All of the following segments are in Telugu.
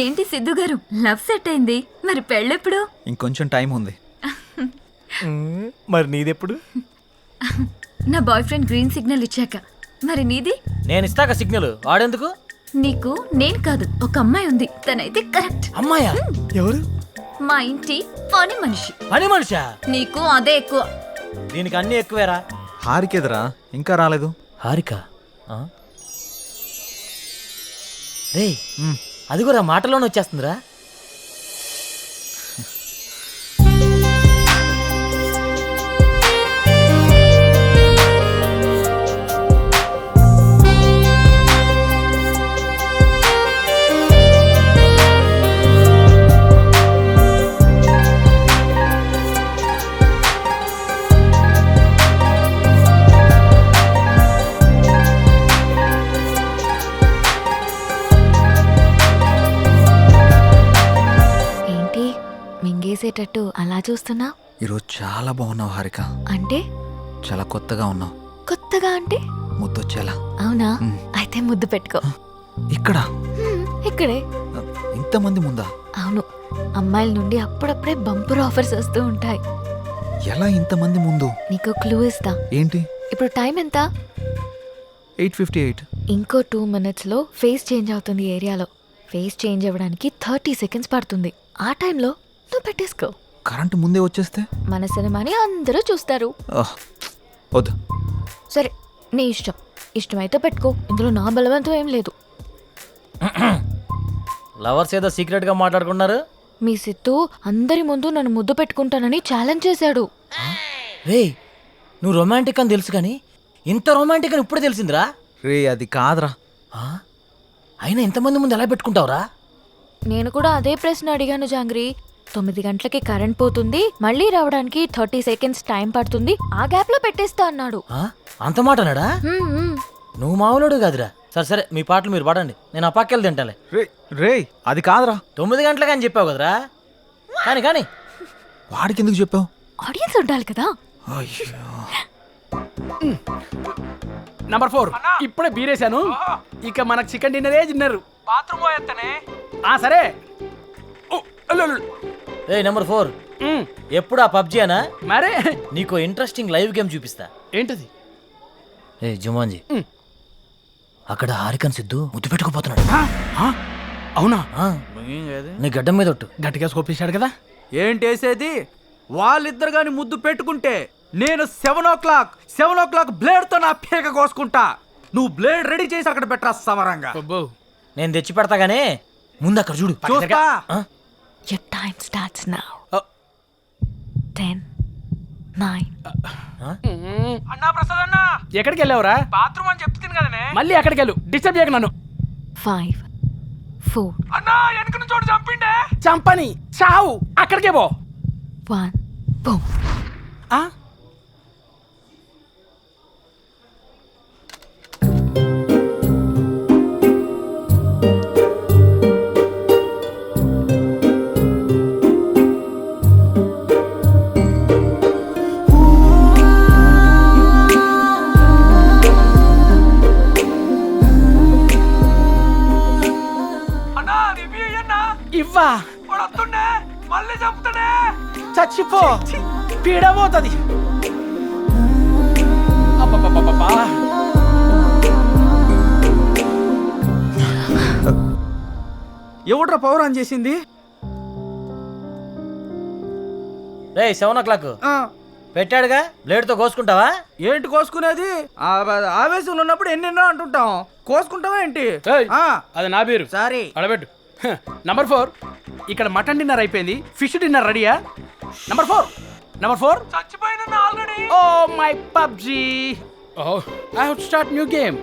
ఏంటి సిద్ధు గారు, లవ్ సెట్ అయింది, మరి పెళ్ళెప్పుడు? ఇంకొంచెం టైం ఉంది. మరి నీదెప్పుడు? నా బాయ్ ఫ్రెండ్ గ్రీన్ సిగ్నల్ ఇచ్చాక. మరి నీది? నేను ఇస్తాక సిగ్నల్ వాడేందుకు? నీకు నేను కాదు, ఒక అమ్మాయి ఉంది, తనైతే కరెక్ట్. అమ్మాయా? ఎవరు? మా ఇంటి పని మనిషి. పని మనిషా? నీకు అదే ఎక్కువ. దీనికి అన్ని ఎక్కువేరా. హారికేదరా ఇంకా రాలేదు? హారిక రే, అది కూడా మాటలోనే వచ్చేస్తుందిరా. మింగేసేటట్టు అలా చూస్తున్నా? ఈరోజు చాలా బాగున్నావు హారిక. అంటే? చాలా కొత్తగా ఉన్నావు. కొత్తగా అంటే? ముద్దొచ్చేలా. అవునా? అయితే ముద్దు పెట్టుకో. ఇక్కడ? ఇక్కడే. ఇంతమంది ముందా? అవును, అమ్మాయిల నుండి అప్పుడప్పుడే బంపర్ ఆఫర్స్ వస్తూ ఉంటాయి. ఎలా ఇంతమంది ముందు? నీకు క్లూ ఇస్తా. ఏంటి? ఇప్పుడు టైం ఎంత? 8:58. ఇంకో 2 minutes లో ఫేస్ చేంజ్ అవుతుంది ఏరియాలో. ఫేస్ చేంజ్ అవ్వడానికి 30 seconds పడుతుంది. ఆ టైంలో నువ్వు పెట్టేసుకో. కరెంట్ ముందే వచ్చేస్తే? మన సినిమాని అందరూ చూస్తారు. వద్దు. సరే, నీ ఇష్టం. ఇష్టమైతే పెట్టుకో, ఇందులో నా బలవంతం ఏం లేదు. లవర్స్ ఏదో సీక్రెట్ గా మాట్లాడుకున్నారు. మీ సిత్తు అందరి ముందు నన్ను ముద్దు పెట్టుకుంటానని ఛాలెంజ్ చేశాడు. రే, నువ్వు రొమాంటిక్ అని తెలుసు కానీ ఇంత రొమాంటిక్ అని ఇప్పుడే తెలిసిందిరా. రే, అది కాదురా. అయినా ఇంతమంది ముందు ఎలా పెట్టుకుంటావురా? నేను కూడా అదే ప్రశ్న అడిగాను జాంగ్రీ. 9 గంటలకి కరెంట్ పోతుంది, మళ్ళీ రావడానికి 30 seconds టైం పడుతుంది, ఆ గ్యాప్ లో పెట్టేస్తా అన్నాడు. అంత మాట అన్నాడా? నువ్వు మామూలుడు కాదురా. సరే సరే, మీ పాటలు మీరు పాడండి, నేను ఆ పక్కెళ్ళి తింటాలే. రే, అది కాదురా. 9 గంటలకు అని చెప్పావు కదరా. కానీ కానీ వాడికి ఎందుకు చెప్పావు? ఆడియన్స్ ఉండాలి కదా. నంబర్ 4 ఇప్పుడే బీరేశాను. ఇక మనకు చికెన్ డిన్నరే తిన్నారు. బాత్రూమ్ పోయేస్తానే. సరే. నెంబర్ 4 ఎప్పుడు ఆ పబ్జీ అనా? మరే నీకు ఇంట్రెస్టింగ్ లైవ్ గేమ్ చూపిస్తా. ఏంటది? జుమాన్జీ, అక్కడ హారికన్ సిద్ధు ముద్దు పెట్టుకుపోతున్నాడు. అవునా? నీ గడ్డం మీద ఒట్టు. గట్టిగా స్కోపేశాడు కదా. ఏంటేసేది? వాళ్ళిద్దరు గాని ముద్దు పెట్టుకుంటే నేను 7 o'clock బ్లేడ్ తో నా పీక కోసుకుంటా. నువ్వు బ్లేడ్ రెడీ చేసి అక్కడ పెట్టరా సమరంగా. నేను తెచ్చి పెడతా గానీ ముందు అక్కడ చూడు. చూస్తా. Your time starts now. 10, 9. అన్నా ప్రసాద్ అన్నా, ఎక్కడికి వెళ్ళావురా? బాత్రూమ్ అని చెప్తుంది కదనే. మళ్ళీ ఎక్కడికి వెళ్ళు, డిస్టర్బ్ చేయకు నన్ను. 5, 4. అన్నా వెనక చోటు చంపిండే. చంపని చావు, అక్కడికే పో. 1, boom. ఇవ్వా వస్తుండే, మళ్ళీ చంపుతాడే. చచ్చిపో, పీడబోతుంది. ఎవడ్రా పవర్ ఆన్ చేసింది? 7 o'clock పెట్టాడుగా, బ్లేడ్ తో కోసుకుంటావా? ఏంటి కోసుకునేది? ఆవేశంలో ఉన్నప్పుడు ఎన్నెన్నో అంటుంటాం, కోసుకుంటావా ఏంటి? అది నా పేరు. సారీ, అడబెట్టు. నంబర్ 4 ఇక్కడ మటన్ డిన్నర్ అయిపోయింది, ఫిష్ డిన్నర్ రెడీయా? నంబర్ 4 చచ్చిపోయినా already. Oh my PUBG. I have to start new game.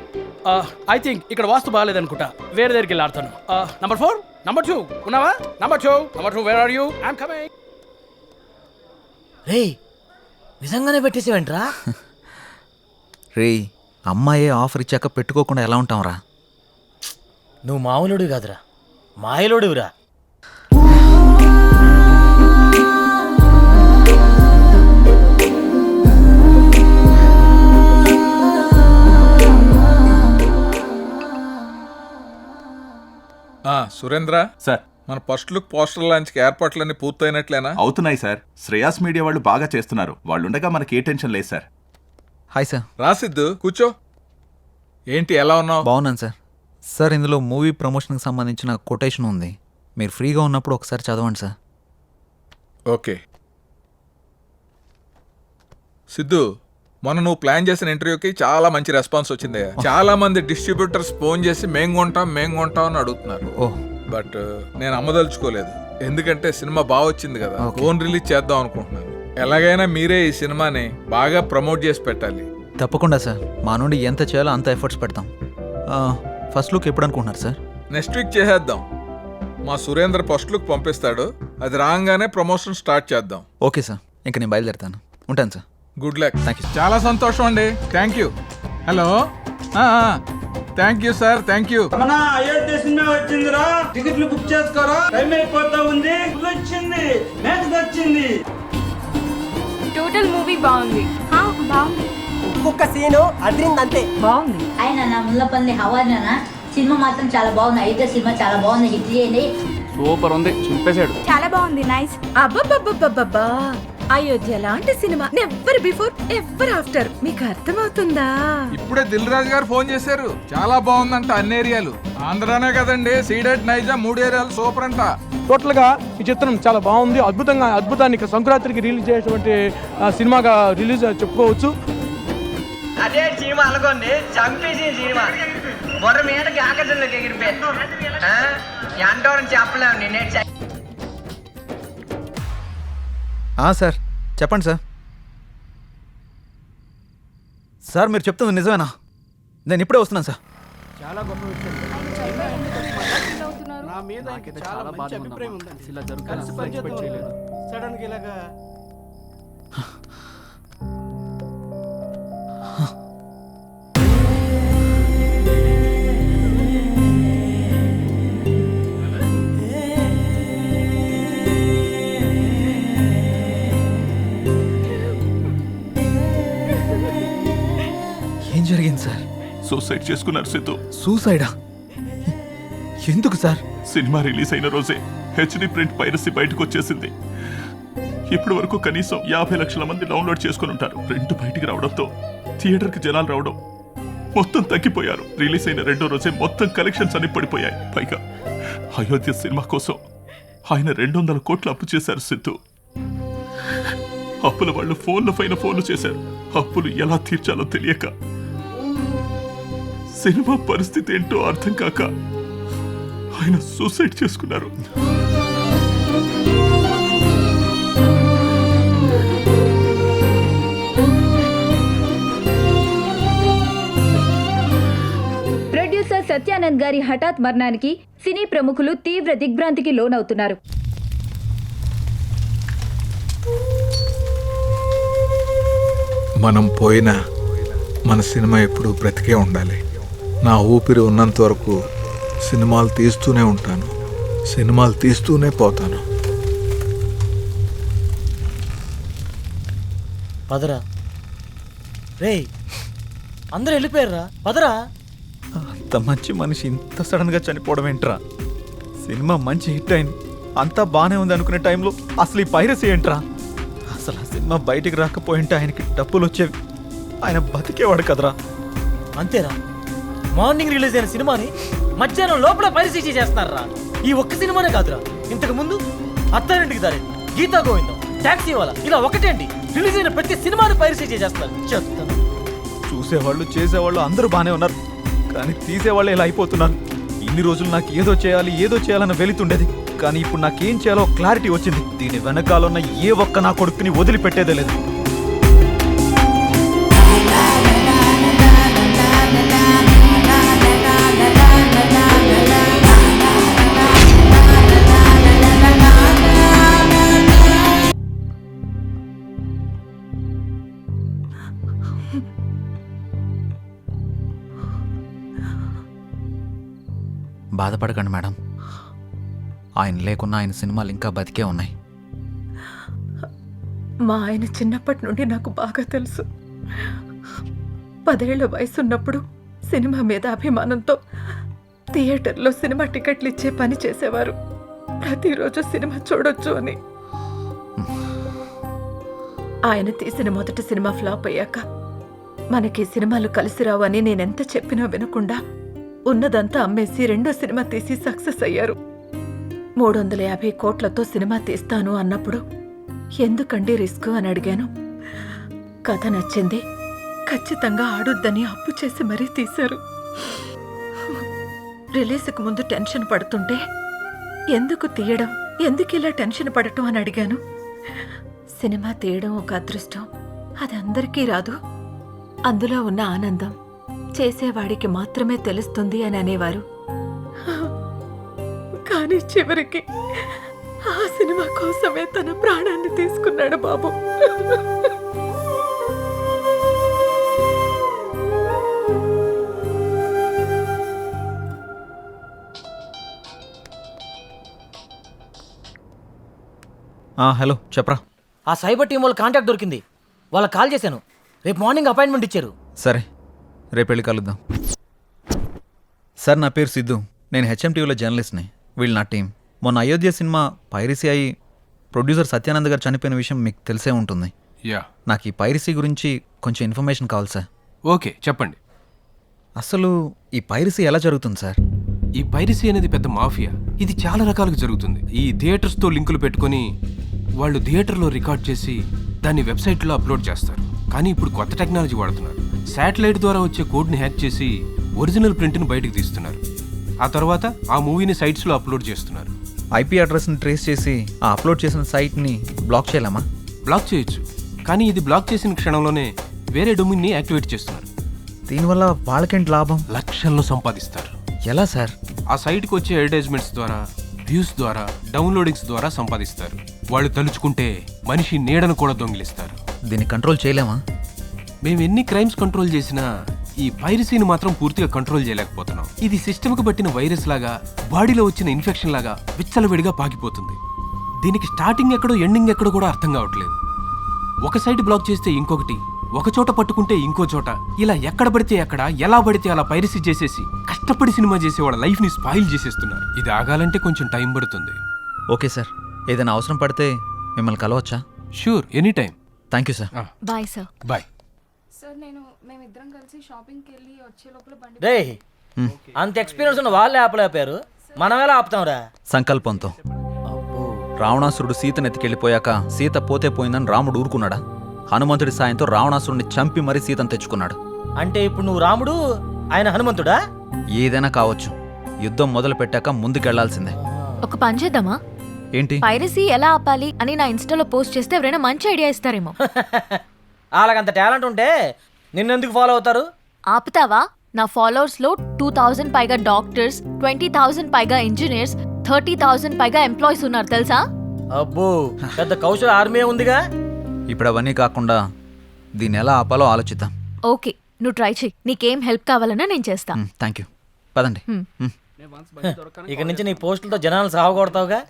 I think ఇక్కడ వాస్తు బాగాలేదనుకుంటా, వేరే దగ్గరికి వెళ్ళి ఆడతాను. నంబర్ 4, నంబర్ 2 ఉన్నావా? Number 2 where are you? I'm coming. రే, నిజంగానే పెట్టేసేవేంట్రా? రే, అమ్మాయే ఆఫర్ ఇచ్చాక పెట్టుకోకుండా ఎలా ఉంటాంరా? నువ్వు మామూలుడు కాదురా, మాయలోడురా. సురేంద్ర సార్ మన ఫస్ట్ లుక్ పోస్టర్ లాంచ్కి ఏర్పాట్లన్నీ పూర్తయినట్లేనా? అవుతున్నాయి సార్. శ్రేయాస్ మీడియా వాళ్ళు బాగా చేస్తున్నారు. వాళ్ళుండగా మనకి ఏ టెన్షన్ లేదు సార్. Hi sir. రాసిద్దు కూర్చో. ఏంటి ఎలా ఉన్నావు? బాగున్నాను సార్. సార్ ఇందులో మూవీ ప్రమోషన్కి సంబంధించిన కొటేషన్ ఉంది, మీరు ఫ్రీగా ఉన్నప్పుడు ఒకసారి చదవండి సార్. ఓకే. సిద్ధు, మొన్న నువ్వు ప్లాన్ చేసిన ఇంటర్వ్యూకి చాలా మంచి రెస్పాన్స్ వచ్చింది. చాలా మంది డిస్ట్రిబ్యూటర్స్ ఫోన్ చేసి మేం కొంటాం అని అడుగుతున్నారు. ఓహ్, బట్ నేను అమ్మదలుచుకోలేదు, ఎందుకంటే సినిమా బాగా వచ్చింది కదా, ఫోన్ రిలీజ్ చేద్దాం అనుకుంటున్నాను. ఎలాగైనా మీరే ఈ సినిమాని బాగా ప్రమోట్ చేసి పెట్టాలి. తప్పకుండా సార్, మా నుండి ఎంత చేయాలో అంత ఎఫర్ట్స్ పెడతాం. ఫస్ట్ లుక్ ఎప్పుడు అనుకుంటున్నారు సార్? నెక్స్ట్ వీక్ చేసేద్దాం. మా సురేంద్ర ఫస్ట్ లుక్ పంపిస్తాడు, అది రాగానే ప్రమోషన్ స్టార్ట్ చేద్దాం. ఓకే సార్, ఇంక నేను బయలుదేరుతాను. ఉంటాను sir. Good luck. Thank you. చాలా సంతోషం అండి. Thank you. Hello, thank you sir, thank you. మన అయోధ్య సినిమా వచ్చిందిరా, టికెట్లు బుక్ చేసుకోరా, టైం అయిపోతా ఉంది. వచ్చింది, మ్యాచ్ వచ్చింది. టోటల్ మూవీ బాగుంది. బాగుంది. ఒక్కొక్క సీను అదిరిందంతే. బాగుంది. ఆయన నా ముల్లపల్లి హవానా సినిమా మాత్రం చాలా బాగుంది. అయితే సినిమా చాలా బాగుంది, హిట్ చేయండి. సూపర్ ఉంది, చింపేశాడు. చాలా బాగుంది. నైస్. అబ్బబ్బబ్బబ్బబ్బా, అయోధ్య లాంటి cinema never before ever after. మీకు అర్థమవుతుందా? ఇప్పుడే దిల్ రాజు గారు ఫోన్ చేశారు, చాలా బాగుందంట అన్ని ఏరియాలు. ఆంధ్రానే కదండి, సీడెడ్ నైజా 3 ఏరియాలు సూపర్ అంట. టోటల్ గా ఈ చిత్రం చాలా బాగుంది. అద్భుతాన్ని సంక్రాంతికి రిలీజ్ చేసేటువంటి సినిమాగా రిలీజ్ చెప్పుకోవచ్చు. అదే సినిమా అనుకోండి, చంపేసిన సినిమా బొర్ర మీదకి ఆకర్షణలోకి ఎగిరిపోయారు. ఎంతవరకు చెప్పలేము. నేనే సార్ చెప్పండి సార్. సార్ మీరు చెప్తుంది నిజమేనా? నేను ఇప్పుడే వస్తున్నాను సార్. చాలా గొప్ప విషయం. నా మీద చాలా మంచి అభిప్రాయం ఉందండి. ఇలా జరుగుతుంది. సడన్ గా ఇలాగా ఏం జరిగింది సార్? సూసైడ్ చేసుకున్నారు సిద్ధు. సూసైడా? ఎందుకు సార్? సినిమా రిలీజ్ అయిన రోజే హెచ్డి ప్రింట్ పైరసీ బయటకు వచ్చేసింది. ఇప్పటి వరకు కనీసం 50 లక్షల మంది డౌన్లోడ్ చేసుకుని ఉంటారు. ప్రింట్ బయటికి రావడంతో థియేటర్కి జనాలు రావడం మొత్తం తగ్గిపోయారు. రిలీజ్ అయిన 2వ రోజే మొత్తం కలెక్షన్స్ అన్ని పడిపోయాయి. పైగా అయోధ్య సినిమా కోసం ఆయన 200 కోట్లు అప్పు చేశారు సిద్ధు. అప్పుల వాళ్ళు ఫోన్ల పైన ఫోన్లు చేశారు. అప్పులు ఎలా తీర్చాలో తెలియక, సినిమా పరిస్థితి ఏంటో అర్థం కాక ఆయన సూసైడ్ చేసుకున్నారు. ప్రొడ్యూసర్ సత్యానంద్ గారి హఠాత్ మరణానికి సినీ ప్రముఖులు తీవ్ర దిగ్భ్రాంతికి లోనవుతున్నారు. మనం పోయినా మన సినిమా ఎప్పుడు బ్రతికే ఉండాలి. నా ఊపిరి ఉన్నంత వరకు సినిమాలు తీస్తూనే ఉంటాను, సినిమాలు తీస్తూనే పోతాను. పదరా రేయ్, అందరూ వెళ్ళిపోయారా? పదరా. అంత మంచి మనిషి ఇంత సడన్గా చనిపోవడం ఏంట్రా? సినిమా మంచి హిట్ అయింది, అంతా బాగానే ఉంది అనుకునే టైంలో అసలు ఈ పైరసీ ఏంట్రా? అసలు ఆ సినిమా బయటికి రాకపోయింటే ఆయనకి డబ్బులు వచ్చేవి, ఆయన బతికేవాడు కదరా. అంతేరా, మార్నింగ్ రిలీజ్ అయిన సినిమాని మధ్యాహ్నం లోపల పైరసీ చేస్తున్నారా? ఈ ఒక్క సినిమానే కాదురా, ఇంతకు ముందు అత్తారింటికి దారి, గీతా గోవిందం, టాక్సీ వాళ్ళ, ఇలా ఒకటేంటి రిలీజ్ అయిన ప్రతి సినిమాని పైరసీ చేస్తున్నారు. చెప్తాను. చూసేవాళ్ళు చేసేవాళ్ళు అందరూ బాగానే ఉన్నారు, కానీ తీసేవాళ్ళు ఇలా అయిపోతున్నారు. ఇన్ని రోజులు నాకు ఏదో చేయాలన్న వెళుతుండేది, కానీ ఇప్పుడు నాకేం చేయాలో క్లారిటీ వచ్చింది. దీని వెనకాలన్న ఏ ఒక్క నా కొడుకుని వదిలిపెట్టేదే లేదు. బాధపడకండి మేడం, ఆయన లేకున్నా ఆయన సినిమాలు ఇంకా బతికే ఉన్నాయి. మా ఆయన చిన్నప్పటి నుండి నాకు బాగా తెలుసు. 10 ఏళ్ల వయసున్నప్పుడు సినిమా మీద అభిమానంతో థియేటర్లో సినిమా టికెట్లు ఇచ్చే పని చేసేవారు. ప్రతిరోజు సినిమా చూడొచ్చు అని. ఆయన తీసిన మొదటి సినిమా ఫ్లాప్ అయ్యాక మనకి సినిమాలు కలిసి రావు అని నేనెంత చెప్పినా వినకుండా ఉన్నదంతా అమ్మేసి రెండో సినిమా తీసి సక్సెస్ అయ్యారు. 350 కోట్లతో సినిమా తీస్తాను అన్నప్పుడు ఎందుకండి రిస్క్ అని అడిగాను. కథ నచ్చింది, ఖచ్చితంగా ఆడొద్దని అప్పు చేసి మరీ తీశారు. రిలీజ్కి ముందు టెన్షన్ పడుతుంటే ఎందుకు తీయడం, ఎందుకు ఇలా టెన్షన్ పడటం అని అడిగాను. సినిమా తీయడం ఒక అదృష్టం, అది అందరికీ రాదు. అందులో ఉన్న ఆనందం చేసేవాడికి మాత్రమే తెలుస్తుంది అని అనేవారు. కానీ చివరికి ఆ సినిమా కోసమే తన ప్రాణాన్ని తీసుకున్నాడు బాబు. హలో చెప్పరా. ఆ సైబర్ టీం వాళ్ళ కాంటాక్ట్ దొరికింది. వాళ్ళకి కాల్ చేశాను. రేపు మార్నింగ్ అపాయింట్మెంట్ ఇచ్చారు. సరే రేపు వెళ్ళి కలుద్దాం. సార్ నా పేరు సిద్ధు, నేను హెచ్ఎంటీవీలో జర్నలిస్ట్ని. వీళ్ళు నా టీం. మొన్న అయోధ్య సినిమా పైరసీ అయి ప్రొడ్యూసర్ సత్యానంద్ గారు చనిపోయిన విషయం మీకు తెలిసే ఉంటుంది. యా, నాకు ఈ పైరసీ గురించి కొంచెం ఇన్ఫర్మేషన్ కావాలి సార్. ఓకే చెప్పండి. అసలు ఈ పైరసీ ఎలా జరుగుతుంది సార్? ఈ పైరసీ అనేది పెద్ద మాఫియా. ఇది చాలా రకాలుగా జరుగుతుంది. ఈ థియేటర్స్తో లింకులు పెట్టుకొని వాళ్ళు థియేటర్లో రికార్డ్ చేసి దాన్ని వెబ్సైట్లో అప్లోడ్ చేస్తారు. కానీ ఇప్పుడు కొత్త టెక్నాలజీ వాడుతున్నారు. శాటిలైట్ ద్వారా వచ్చే కోడ్ని హ్యాక్ చేసి ఒరిజినల్ ప్రింట్ని బయటకు తీస్తున్నారు. ఆ తర్వాత ఆ మూవీని సైట్స్లో అప్లోడ్ చేస్తున్నారు. ఐపీ అడ్రస్ని ట్రేస్ చేసి ఆ అప్లోడ్ చేసిన సైట్ని బ్లాక్ చేయలేమా? బ్లాక్ చేయొచ్చు, కానీ ఇది బ్లాక్ చేసిన క్షణంలోనే వేరే డొమైన్ని యాక్టివేట్ చేస్తున్నారు. దీనివల్ల వాళ్ళకేంటి లాభం? లక్షల్లో సంపాదిస్తారు. ఎలా సార్? ఆ సైట్కి వచ్చే అడ్వర్టైజ్మెంట్స్ ద్వారా, వ్యూస్ ద్వారా, డౌన్లోడింగ్స్ ద్వారా సంపాదిస్తారు. వాళ్ళు తలుచుకుంటే మనిషి నీడను కూడా దొంగిలిస్తారు. దీన్ని కంట్రోల్ చేయలేమా? మేము ఎన్ని క్రైమ్స్ కంట్రోల్ చేసినా ఈ పైరసీని మాత్రం పూర్తిగా కంట్రోల్ చేయలేకపోతున్నాం. ఇది సిస్టమ్కి పట్టిన వైరస్ లాగా, బాడీలో వచ్చిన ఇన్ఫెక్షన్ లాగా విచ్చలవిడిగా పాకిపోతుంది. దీనికి స్టార్టింగ్ ఎక్కడో ఎండింగ్ ఎక్కడో కూడా అర్థం కావట్లేదు. ఒక సైట్ బ్లాక్ చేస్తే ఇంకొకటి, ఒక చోట పట్టుకుంటే ఇంకో చోట, ఇలా ఎక్కడ పడితే ఎక్కడ, ఎలా పడితే అలా పైరసీ చేసేసి కష్టపడి సినిమా చేసే వాళ్ళ లైఫ్ని స్పాయిల్ చేసేస్తున్నారు. ఇది ఆగాలంటే కొంచెం టైం పడుతుంది. ఓకే సార్, ఏదైనా అవసరం పడితే మిమ్మల్ని కలవచ్చా? Sure, any time. Thank you sir. Bye sir. Bye. Sir మేమిద్దరం కలిసి షాపింగ్కి వెళ్ళి వచ్చే లోపల బండి. రే, అంత ఎక్స్పీరియన్స్ ఉన్న వాళ్ళే ఆపలేపారు, మనం ఎలా ఆపుతాంరా? సంకల్పంతో. రావణాసురుడు సీతను ఎత్తికెళ్ళిపోయాక సీత పోతే పోయిందని రాముడు ఊరుకున్నాడా? హనుమంతుడి సాయంతో రావణాసురుడిని చంపి మరీ సీతను తెచ్చుకున్నాడు. అంటే ఇప్పుడు నువ్వు రాముడు, ఆయన హనుమంతుడా? ఏదైనా కావచ్చు, యుద్ధం మొదలు పెట్టాక ముందుకెళ్లాల్సిందే. ఒక పని చేద్దామా? ఏంటి? పైరసీ ఎలా ఆపాలి అని నా ఇన్స్టాలో పోస్ట్ చేస్తే ఎవరైనా మంచి ఐడియా ఇస్తారేమో. వాళ్ళకంత టాలెంట్ ఉంటే నిన్నెందుకు ఫాలో అవుతారు? ఆపుతావా? నా ఫాలోవర్స్ లో 2000 పైగా డాక్టర్స్, 20,000 పైగా ఇంజనీర్స్, 30,000 పైగా ఎంప్లాయీస్ ఉన్నారు తెలుసా? అబ్బో, పెద్ద కౌశల ఆర్మీ ఉందిగా. ఇప్పుడు అవన్నీ కాకుండా దీన్ని ఎలా ఆపాలో ఆలోచిద్దాం. ఓకే, నువ్వు ట్రై చెయ్యి. నీకేం హెల్ప్ కావాలన్నా నేను చేస్తా. Thank you. పదండి. ఇక నుంచి నీ పోస్టులతో జనాలను సావగొడతావుగా.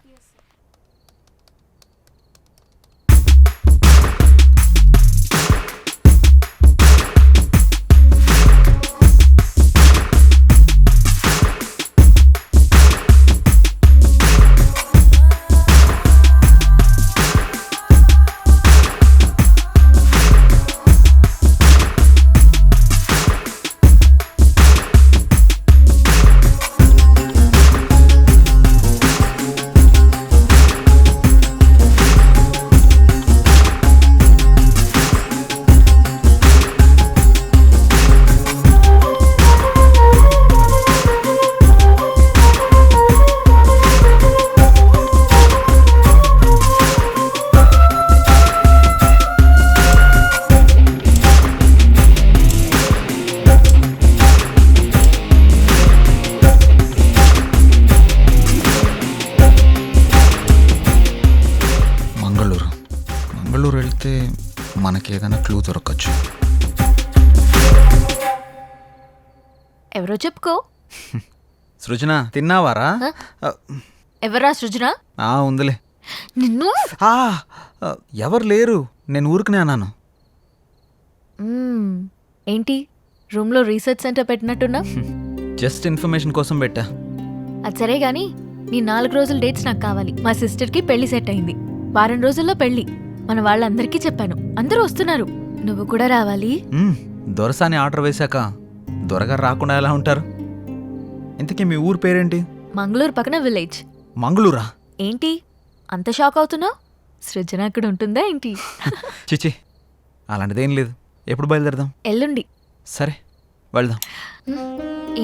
మంగళూరు వెళ్తే మనకేదైనా క్లూ దొరకచ్చు. ఎవరో చెప్పుకో. సృజన, తిన్నావారా? ఎవరా సృజన? ఉందిలే. నిన్ను ఎవరు లేరు, నేను ఊరుకునే అన్నాను. ఏంటి రూమ్లో రీసెర్చ్ సెంటర్ పెట్టినట్టున్నా? జస్ట్ ఇన్ఫర్మేషన్ కోసం పెట్టా. అది సరే గాని నీ 4 రోజుల డేట్స్ నాకు కావాలి. మా సిస్టర్కి పెళ్లి సెట్ అయింది. వారం రోజుల్లో పెళ్లి. మన వాళ్ళందరికీ చెప్పాను, అందరూ వస్తున్నారు. నువ్వు కూడా రావాలి. దొరసాని ఆర్డర్ వేశాక దొరగారు రాకుండా ఎలా ఉంటారు? ఇంతకీ మీ ఊరు పేరేంటి? మంగళూరు పక్కన విలేజ్. మంగళూరా? ఏంటి అంత షాక్ అవుతున్నావు? సృజన అక్కడ ఉంటుందా ఏంటి? చిచి, అలాంటిదేం లేదు. ఎప్పుడు బయలుదేరదాం? ఎల్లుండి. సరే వెళ్దాం.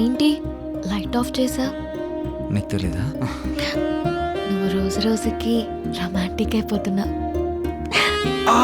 ఏంటి లైట్ ఆఫ్ చేసా? నీకు తెలీదా? నువ్వు రోజు రోజుకి రొమాంటిక్ అయిపోతున్నా. ఆ